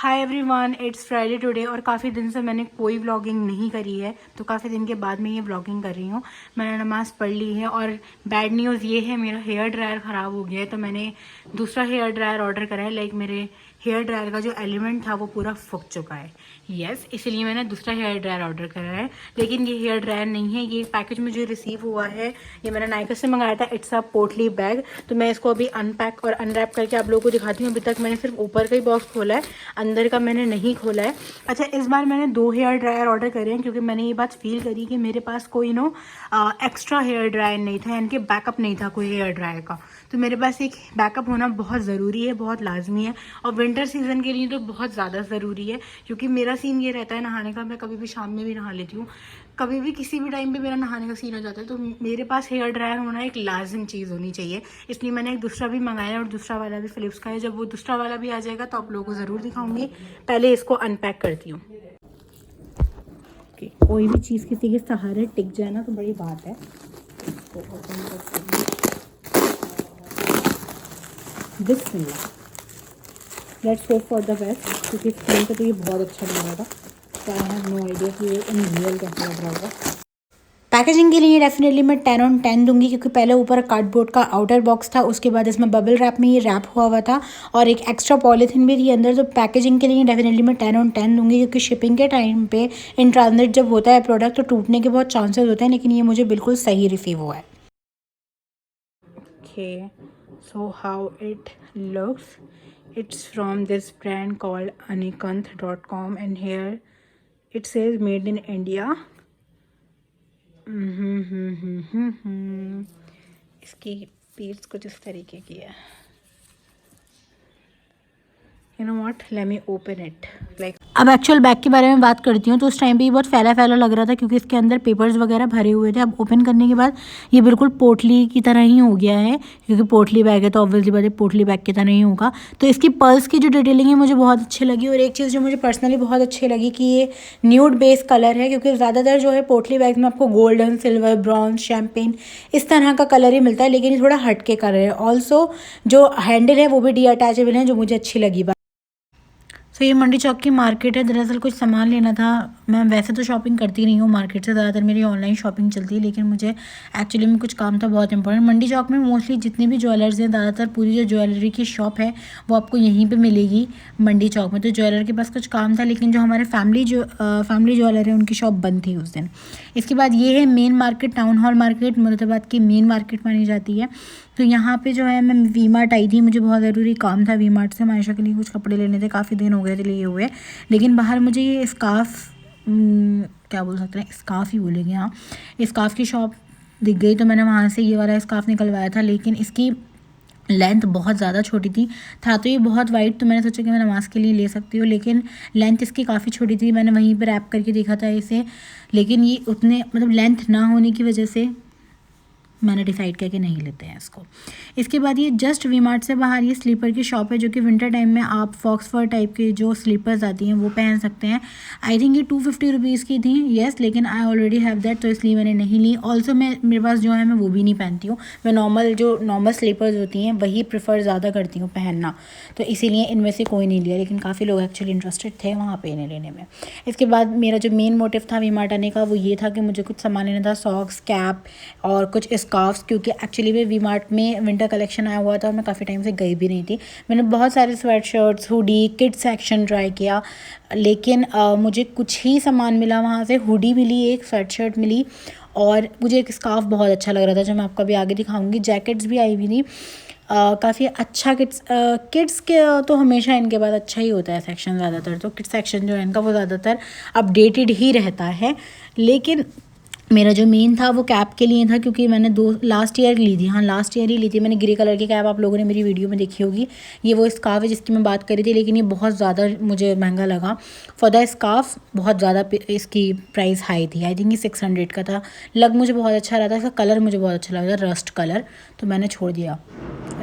Hi everyone, it's Friday today. और काफ़ी दिन से मैंने कोई व्लॉगिंग नहीं करी है, तो काफ़ी दिन के बाद मैं ये व्लॉगिंग कर रही हूँ। मैंने नमाज़ पढ़ ली है और बैड न्यूज़ ये है, मेरा हेयर ड्रायर ख़राब हो गया है। तो मैंने दूसरा हेयर ड्रायर ऑर्डर करा है। लाइक मेरे हेयर ड्रायर का जो एलिमेंट था वो पूरा फूक चुका है। यस, इसलिए मैंने दूसरा हेयर ड्रायर ऑर्डर करा है। लेकिन ये हेयर ड्रायर नहीं है। ये पैकेज मुझे रिसीव हुआ है, ये मैंने नाइका से मंगाया था। इट्स अ पोटली बैग। तो मैं इसको अभी अनपैक और अनरैप करके आप लोगों को दिखाती हूँ। अभी तक मैंने सिर्फ ऊपर का ही बॉक्स खोला है, अंदर का मैंने नहीं खोला है। अच्छा, इस बार मैंने 2 हेयर ड्रायर ऑर्डर करे हैं, क्योंकि मैंने ये बात फील करी कि मेरे पास कोई एक्स्ट्रा हेयर ड्रायर नहीं था, यानी कि बैकअप नहीं था कोई हेयर ड्रायर का। तो मेरे पास एक बैकअप होना बहुत ज़रूरी है, बहुत लाजमी है। और विंटर सीजन के लिए तो बहुत ज़्यादा ज़रूरी है, क्योंकि मेरा सीन ये रहता है नहाने का। मैं कभी भी शाम में भी नहा लेती हूँ, कभी भी किसी भी टाइम पे मेरा नहाने का सीन हो जाता है। तो मेरे पास हेयर ड्रायर होना एक लाजिम चीज़ होनी चाहिए। इसलिए मैंने एक दूसरा भी मंगाया, और दूसरा वाला भी फिलिप्स का है। जब वो दूसरा वाला भी आ जाएगा तो आप लोगों को ज़रूर दिखाऊंगी। पहले इसको अनपैक करती हूँ। कोई भी चीज़ किसी के सहारे टिक जाए ना तो बड़ी बात है। इसको ओपन करते हैं। बिस्मिल्लाह, let's hope for the best, क्योंकि स्क्रीन पे तो ये बहुत अच्छा लग रहा था। तो आई हैव नो आइडिया कि ये इन रियल कैसा लग रहा होगा। पैकेजिंग के लिए डेफिनेटली मैं 10 on 10 दूंगी, क्योंकि पहले ऊपर कार्डबोर्ड का आउटर बॉक्स था, उसके बाद इसमें बबल रैप में ये रैप हुआ था, और एक एक्स्ट्रा पॉलीथिन भी थी अंदर। तो पैकेजिंग के लिए डेफिनेटली मैं 10 on 10 दूंगी, क्योंकि शिपिंग के टाइम पे इन ट्रांजिट जब होता है प्रोडक्ट तो टूटने के बहुत चांसेस होते हैं, लेकिन ये मुझे बिल्कुल सही रिसीव हुआ है। Okay, so how it looks, it's from this brand called anikanth.com, and here it says made in India. इसकी पीस कुछ इस तरीके की है। You know what? Let me open it. Like, अब एक्चुअल बैग के बारे में बात करती हूँ। तो उस टाइम पे ये बहुत फैला फैला लग रहा था, क्योंकि इसके अंदर पेपर्स वगैरह भरे हुए थे। अब ओपन करने के बाद ये बिल्कुल पोटली की तरह ही हो गया है, क्योंकि पोटली बैग है तो ऑब्वियसली बात है पोटली बैग की तरह ही होगा। तो इसकी पर्ल्स की जो डिटेलिंग है मुझे बहुत अच्छी लगी। और एक चीज़ जो मुझे पर्सनली बहुत अच्छी लगी कि ये न्यूड बेस कलर है, क्योंकि ज़्यादातर जो है पोटली बैग में आपको गोल्डन, सिल्वर, ब्रॉन्ज, शैम्पेन इस तरह का कलर ही मिलता है, लेकिन ये थोड़ा हटके कलर है। ऑल्सो जो हैंडल है वो भी डी अटैचेबल है, जो मुझे अच्छी लगी। तो ये मंडी चौक की मार्केट है। दरअसल कुछ सामान लेना था। मैं वैसे तो शॉपिंग करती नहीं हूँ मार्केट से, ज़्यादातर मेरी ऑनलाइन शॉपिंग चलती है, लेकिन मुझे एक्चुअली में कुछ काम था बहुत इंपॉर्टेंट। मंडी चौक में मोस्टली जितने भी ज्वेलर्स हैं, ज़्यादातर पूरी जो ज्वेलरी की शॉप है वो आपको यहीं पे मिलेगी मंडी चौक में। तो ज्वेलर के पास कुछ काम था, लेकिन जो हमारे फैमिली ज्वेलर है उनकी शॉप बंद थी उस दिन। इसके बाद ये है main market, town hall market, Moradabad की मेन मार्केट मानी जाती है। तो यहाँ पे जो है मैं वी मार्ट आई थी, मुझे बहुत ज़रूरी काम था वी मार्ट से। मायशा के लिए कुछ कपड़े लेने थे, काफ़ी दिन हो गए थे लिए हुए। लेकिन बाहर मुझे ये स्कार्फ, क्या बोल सकते हैं, स्कार्फ ही बोलेंगे, हाँ, स्कार्फ की शॉप दिख गई। तो मैंने वहाँ से ये वाला स्कार्फ निकलवाया था, लेकिन इसकी लेंथ बहुत ज़्यादा छोटी थी। था तो ये बहुत वाइड, तो मैंने सोचा कि मैं नमाज़ के लिए ले सकती हूँ, लेकिन लेंथ इसकी काफ़ी छोटी थी। मैंने वहीं पर रैप करके देखा था इसे, लेकिन ये उतने मतलब लेंथ ना होने की वजह से मैंने डिसाइड किया कि नहीं लेते हैं इसको। इसके बाद ये जस्ट वी मार्ट से बाहर ये स्लीपर की शॉप है, जो कि विंटर टाइम में आप फॉक्स फर टाइप के जो स्लीपर्स आती हैं वो पहन सकते हैं। आई थिंक ये 250 रुपीज़ की थी, येस, लेकिन आई ऑलरेडी हैव दैट, तो इसलिए मैंने नहीं ली। ऑल्सो मेरे पास जो है मैं वो भी नहीं पहनती हूँ। मैं नॉर्मल स्लीपर्स होती हैं वही प्रेफर ज़्यादा करती हूँ पहनना, तो इसीलिए इनमें से कोई नहीं लिया। लेकिन काफ़ी लोग एक्चुअली इंटरेस्टेड थे वहाँ पे इन्हें लेने में। इसके बाद मेरा जो मेन मोटिव था वी मार्ट आने का वो ये था कि मुझे कुछ सामान लेना था, सॉक्स, कैप और कुछ स्कार्फ्स, क्योंकि एक्चुअली में वी मार्ट में विंटर कलेक्शन आया हुआ था और मैं काफ़ी टाइम से गई भी नहीं थी। मैंने बहुत सारे sweat shirts, hoodie, kids section try किया, लेकिन मुझे कुछ ही सामान मिला वहाँ से। हुडी मिली, एक स्वेट शर्ट मिली, और मुझे एक स्कार्फ बहुत अच्छा लग रहा था, जो मैं आपको अभी आगे दिखाऊंगी। जैकेट्स भी आई हुई थी, काफ़ी अच्छा। किड्स के तो हमेशा इनके बाद अच्छा ही होता है सेक्शन, ज़्यादातर तो किड्स सेक्शन जो है इनका वो ज़्यादातर अपडेटेड ही रहता है। लेकिन मेरा जो मेन था वो कैप के लिए था, क्योंकि मैंने लास्ट ईयर ली थी, हाँ लास्ट ईयर ही ली थी मैंने ग्रे कलर की कैप, आप लोगों ने मेरी वीडियो में देखी होगी। ये वो स्कार्फ है जिसकी मैं बात करी थी, लेकिन ये बहुत ज़्यादा मुझे महंगा लगा फॉर द स्कार्फ। बहुत ज़्यादा इसकी प्राइस हाई थी, आई थिंक ये 600 का था। लग मुझे बहुत अच्छा रहा था, इसका कलर मुझे बहुत अच्छा लगा था, रस्ट कलर, तो मैंने छोड़ दिया,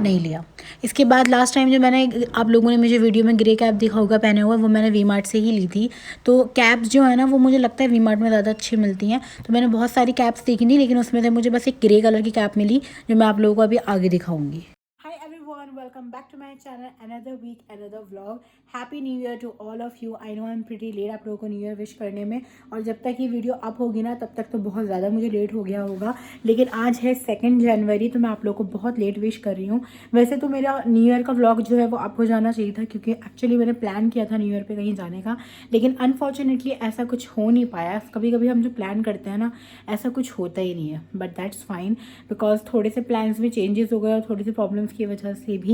नहीं लिया। इसके बाद लास्ट टाइम जो मैंने, आप लोगों ने मुझे वीडियो में ग्रे कैप देखा होगा पहने हुआ, वो मैंने वी मार्ट से ही ली थी। तो कैप्स जो है ना वो मुझे लगता है वी मार्ट में ज़्यादा अच्छी मिलती हैं। तो मैंने बहुत सारी कैप्स देखी थी, लेकिन उसमें से मुझे बस एक ग्रे कलर की कैप मिली, जो मैं आप लोगों को अभी आगे दिखाऊंगी। Hi everyone, welcome back to my channel. Another week, another vlog. Happy New Year to all of you. I know I'm pretty late आप लोगों को न्यू ईयर विश करने में, और जब तक ये वीडियो अप होगी ना तब तक तो बहुत ज़्यादा मुझे लेट हो गया होगा, लेकिन आज है 2 जनवरी तो मैं आप लोगों को बहुत लेट विश कर रही हूँ। वैसे तो मेरा न्यू ईयर का व्लॉग जो है वो अप हो जाना चाहिए था, क्योंकि एक्चुअली मैंने प्लान किया था न्यू ईयर पर कहीं जाने का, लेकिन अनफॉर्चुनेटली ऐसा कुछ हो नहीं पाया। कभी कभी हम जो प्लान करते हैं ना ऐसा कुछ होता ही नहीं है, बट दैट्स फाइन बिकॉज थोड़े से प्लान्स में चेंजेस हो गए और थोड़ी सी प्रॉब्लम्स की वजह से भी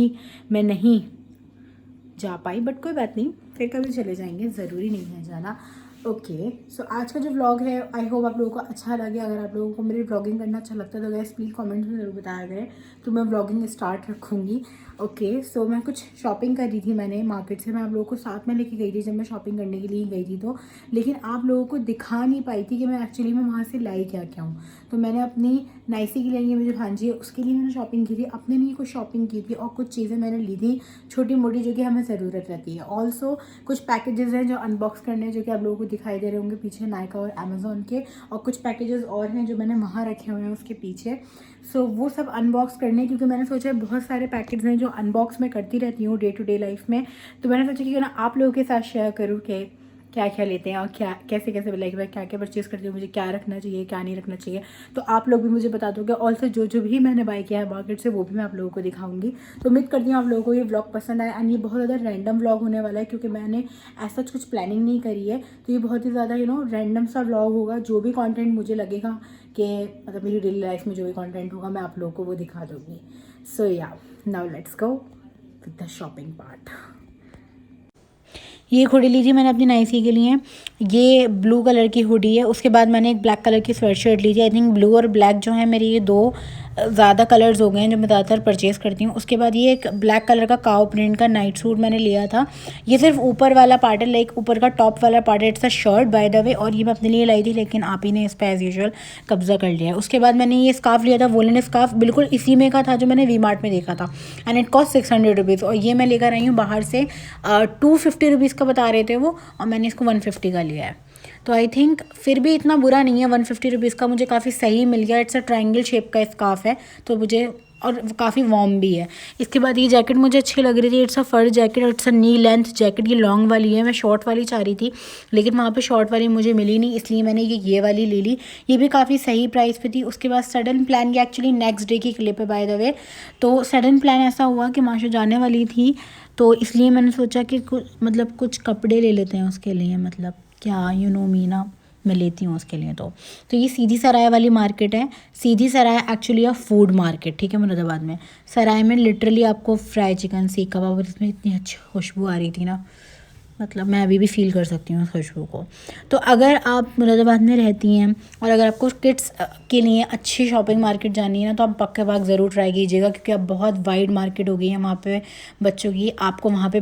मैं नहीं जा पाई, बट कोई बात नहीं, फिर कभी चले जाएंगे, ज़रूरी नहीं है जाना। ओके सो आज का जो व्लॉग है आई होप आप लोगों को अच्छा लगे। अगर आप लोगों को मेरी व्लॉगिंग करना अच्छा लगता है तो गैस प्लीज़ कमेंट में ज़रूर बताया करें, तो मैं व्लॉगिंग स्टार्ट रखूँगी। ओके सो मैं कुछ शॉपिंग कर रही थी मैंने मार्केट से, मैं आप लोगों को साथ में लेके गई थी जब मैं शॉपिंग करने के लिए गई थी, तो लेकिन आप लोगों को दिखा नहीं पाई थी कि मैं एक्चुअली में वहाँ से लाई क्या क्या हूँ। तो मैंने अपनी नाइसी के लिए मुझे भांजी है उसके लिए मैंने शॉपिंग की थी, अपने लिए कुछ शॉपिंग की थी, और कुछ चीज़ें मैंने ली थी छोटी मोटी जो कि हमें ज़रूरत रहती है। ऑल्सो कुछ पैकेजेस हैं जो अनबॉक्स करने हैं जो कि आप लोगों को दिखाई दे रहे होंगे पीछे नायका और अमेज़ॉन के, और कुछ पैकेजेस और हैं जो मैंने वहाँ रखे हुए हैं उसके पीछे। सो वो सब अनबॉक्स करने, क्योंकि मैंने सोचा बहुत सारे पैकेट्स हैं जो अनबॉक्स मैं करती रहती हूँ डे टू डे लाइफ में, तो मैंने सोचा कि ना आप लोगों के साथ शेयर करूँ कि क्या क्या लेते हैं और क्या कैसे कैसे लाइक मैं क्या क्या परचेज़ करती हूँ, मुझे क्या रखना चाहिए क्या नहीं रखना चाहिए, तो आप लोग भी मुझे बता दोगे। ऑल्सो जो जो भी मैंने बाय किया है मार्केट से वो भी मैं आप लोगों को दिखाऊंगी। तो उम्मीद करती हूँ आप लोगों को ये व्लॉग पसंद आए, एंड ये बहुत ज़्यादा रैंडम व्लॉग होने वाला है क्योंकि मैंने ऐसा कुछ प्लानिंग नहीं करी है, तो ये बहुत ही ज़्यादा रैंडम सा व्लॉग होगा। जो भी कॉन्टेंट मुझे लगेगा कि मतलब मेरी डेली लाइफ में जो भी कॉन्टेंट होगा मैं आप लोगों को वो दिखा दूँगी। सो या now let's go with the shopping part. ये हुडी ली थी मैंने अपनी नाइसी के लिए, ये ब्लू कलर की हुडी है। उसके बाद मैंने एक ब्लैक कलर की स्वेटशर्ट ली थी। आई थिंक ब्लू और ब्लैक जो है मेरी ये दो ज़्यादा कलर्स हो गए हैं जो मैं ज़्यादातर परचेज़ करती हूँ। उसके बाद ये एक ब्लैक कलर का काउ प्रिंट का नाइट सूट मैंने लिया था। ये सिर्फ ऊपर वाला पार्ट है, लाइक ऊपर का टॉप वाला पार्ट है, it's a shirt by the way, और ये मैं अपने लिए लाई थी लेकिन आप ही ने इस पर एज़ यूजुअल कब्जा कर लिया है। उसके बाद मैंने ये स्कार्फ लिया था, वोलन स्कार्फ, बिल्कुल इसी में का था जो मैंने वी मार्ट में देखा था, एंड इट कॉस्ट 600 रुपीज़, और ये मैं लेकर आई हूँ बाहर से 250 रुपीज़ का बता रहे थे वो, और मैंने इसको 150 का लिया है। तो आई थिंक फिर भी इतना बुरा नहीं है, 150 रुपीज़ का मुझे काफ़ी सही मिल गया। इट्स अ ट्रायंगल शेप का स्कार्फ है तो मुझे, और काफ़ी वार्म भी है। इसके बाद ये जैकेट मुझे अच्छी लग रही थी, it's a fur jacket, it's a knee length jacket, ये लॉन्ग वाली है। मैं शॉर्ट वाली चाह रही थी लेकिन वहाँ पे शॉर्ट वाली मुझे मिली नहीं, इसलिए मैंने ये वाली ले ली। ये भी काफ़ी सही प्राइस पे थी। उसके बाद सडन प्लान, ये एक्चुअली नेक्स्ट डे की क्लिप है बाय द वे, तो सडन प्लान ऐसा हुआ कि माशा जाने वाली थी, तो इसलिए मैंने सोचा कि कुछ कपड़े ले लेते हैं उसके लिए, मतलब क्या यू नो मी ना, मैं लेती हूँ उसके लिए। तो ये सीधी सराय वाली मार्केट है। सीधी सराय एक्चुअली अ फूड मार्केट, ठीक है, मुरादाबाद में। सराय में लिटरली आपको फ्राई चिकन, सीख कबाब, और इसमें इतनी अच्छी खुशबू आ रही थी ना, मतलब मैं अभी भी फील कर सकती हूँ उस खुशबू को। तो अगर आप मुरादाबाद में रहती हैं और अगर आपको किड्स के लिए अच्छी शॉपिंग मार्केट जानी है ना, तो आप पक्के बाग ज़रूर ट्राई कीजिएगा, क्योंकि अब बहुत वाइड मार्केट हो गई है वहाँ पे बच्चों की। आपको वहाँ पे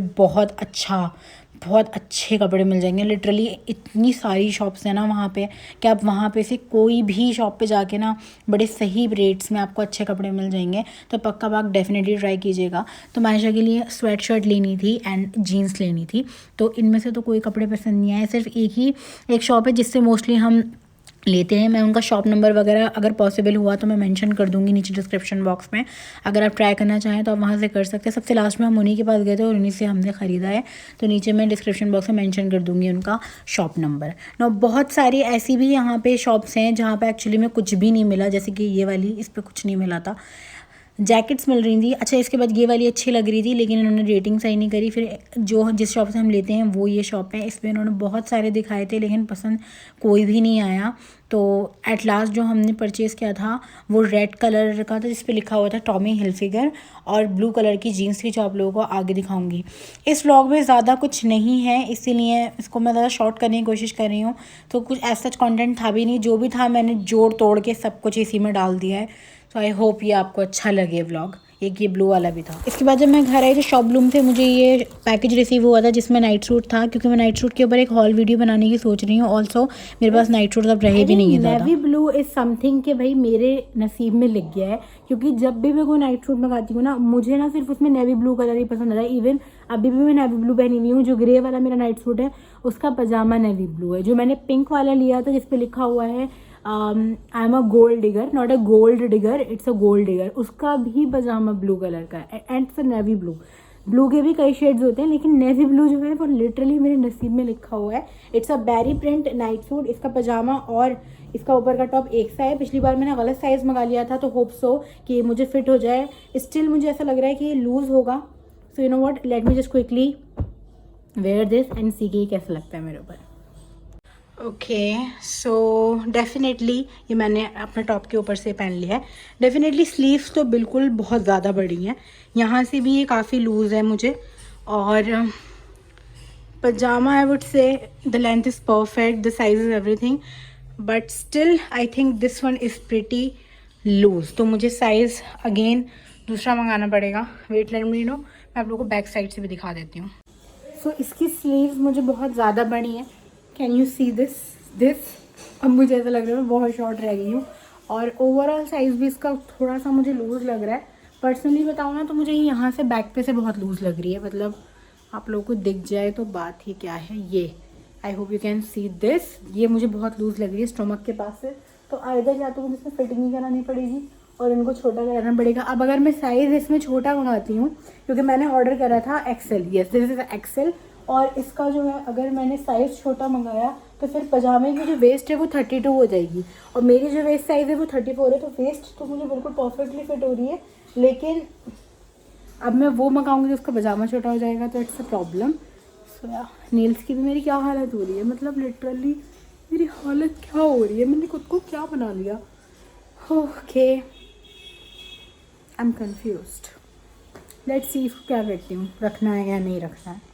बहुत अच्छे कपड़े मिल जाएंगे। लिटरली इतनी सारी शॉप्स हैं ना वहाँ पे कि आप वहाँ पे से कोई भी शॉप पे जाके ना बड़े सही रेट्स में आपको अच्छे कपड़े मिल जाएंगे। तो पक्का बाग डेफिनेटली ट्राई कीजिएगा। तो मायशा के लिए स्वेट शर्ट लेनी थी एंड जीन्स लेनी थी, तो इनमें से तो कोई कपड़े पसंद नहीं आए। सिर्फ एक शॉप है जिससे मोस्टली हम लेते हैं। मैं उनका शॉप नंबर वगैरह अगर पॉसिबल हुआ तो मैं मेंशन कर दूंगी नीचे डिस्क्रिप्शन बॉक्स में, अगर आप ट्राई करना चाहें तो आप वहाँ से कर सकते हैं। सबसे लास्ट में हम उन्हीं के पास गए थे और उन्हीं से हमने ख़रीदा है, तो नीचे मैं डिस्क्रिप्शन बॉक्स में मेंशन कर दूंगी उनका शॉप नंबर। ना बहुत सारी ऐसी भी यहाँ पे शॉप्स हैं जहाँ पे एक्चुअली में कुछ भी नहीं मिला, जैसे कि ये वाली, इस पर कुछ नहीं मिला था। जैकेट्स मिल रही थी, अच्छा इसके बाद ये वाली अच्छी लग रही थी लेकिन इन्होंने रेटिंग सही नहीं करी। फिर जिस शॉप से हम लेते हैं वो ये शॉप है, इस पर इन्होंने बहुत सारे दिखाए थे लेकिन पसंद कोई भी नहीं आया। तो एट लास्ट जो हमने परचेज़ किया था वो रेड कलर का था जिस पे लिखा हुआ था टॉमी हिलफिगर, और ब्लू कलर की जीन्स थी जो आप लोगों को आगे दिखाऊंगी। इस व्लॉग में ज़्यादा कुछ नहीं है इसीलिए इसको मैं ज़्यादा शॉर्ट करने की कोशिश कर रही हूँ, तो कुछ ऐसा कंटेंट था भी नहीं, जो भी था मैंने जोड़ तोड़ के सब कुछ इसी में डाल दिया है। तो आई होप ये आपको अच्छा लगे व्लॉग। एक ये ब्लू वाला भी था। इसके बाद जब मैं घर आई तो शॉपलूम से मुझे ये पैकेज रिसीव हुआ था जिसमें नाइट सूट था, क्योंकि मैं नाइट सूट के ऊपर एक हॉल वीडियो बनाने की सोच रही हूँ। ऑल्सो मेरे पास नाइट सूट अब रहे भी नहीं है ज़्यादा। नेवी ब्लू इज़ समथिंग कि भाई मेरे नसीब में लिख गया है, क्योंकि जब भी मैं कोई नाइट सूट मंगाती हूँ ना, मुझे ना सिर्फ उसमें नेवी ब्लू कलर ही पसंद आता है। इवन अभी भी मैं नेवी ब्लू पहनी हुई हूँ, जो ग्रे वाला मेरा नाइट सूट है उसका पजामा नेवी ब्लू है। जो मैंने पिंक वाला लिया था जिस पे लिखा हुआ है I am a gold digger, not a gold digger, it's a gold digger. उसका भी पजामा ब्लू कलर का है and it's a navy blue. Blue के भी कई शेड्स होते हैं लेकिन नेवी ब्लू जो है वो लिटरली मेरे नसीब में लिखा हुआ है। It's a berry print night suit. इसका पजामा और इसका ऊपर का टॉप एक सा है। पिछली बार मैंने गलत साइज़ मंगा लिया था तो होप सो कि ये मुझे फिट हो जाए। स्टिल मुझे ऐसा लग रहा है कि ये लूज़ होगा। So you know what, let me just quickly wear this and see कि कैसा लगता है मेरे ऊपर। ओके सो डेफिनेटली ये मैंने अपने टॉप के ऊपर से पहन लिया है। डेफिनेटली स्लीव्स तो बिल्कुल बहुत ज़्यादा बड़ी हैं, यहाँ से भी ये काफ़ी लूज़ है मुझे। और पजामा I would say the length is perfect, the size is everything, but still I think this one is pretty loose. तो मुझे साइज़ अगेन दूसरा मंगाना पड़ेगा। वेट लेट मी नो, मैं आप लोगों को बैक साइड से भी दिखा देती हूँ। सो इसकी स्लीव्स मुझे बहुत ज़्यादा बड़ी हैं। कैन यू सी दिस अब मुझे ऐसा लग रहा है मैं बहुत शॉर्ट रह गई हूँ। और ओवरऑल साइज़ भी इसका थोड़ा सा मुझे लूज़ लग रहा है। पर्सनली बताऊँ ना तो मुझे यहाँ से बैक पे से बहुत लूज़ लग रही है। मतलब आप लोगों को दिख जाए तो बात ही क्या है। ये I hope you can see this, ये मुझे बहुत लूज़ लग रही है स्टोमक के पास से। तो आइदर या तो मुझे इसमें फिटिंग ही करानी पड़ेगी और इनको छोटा कराना पड़ेगा। अब अगर मैं साइज़ इसमें छोटा मंगाती हूँ, क्योंकि मैंने ऑर्डर करा था XL, yes this is XL, और इसका जो है अगर मैंने साइज़ छोटा मंगाया तो फिर पजामे की जो वेस्ट है वो 32 हो जाएगी और मेरी जो वेस्ट साइज़ है वो 34 है। तो वेस्ट तो मुझे बिल्कुल परफेक्टली फिट हो रही है, लेकिन अब मैं वो मंगाऊंगी तो उसका पजामा छोटा हो जाएगा, तो इट्स अ प्रॉब्लम। सो या नेल्स की भी मेरी क्या हालत हो रही है, मतलब लिटरली मेरी हालत क्या हो रही है, मैंने खुद को क्या बना लिया। Okay I am confused. Let's see इसको क्या करती हूँ, रखना है या नहीं रखना है।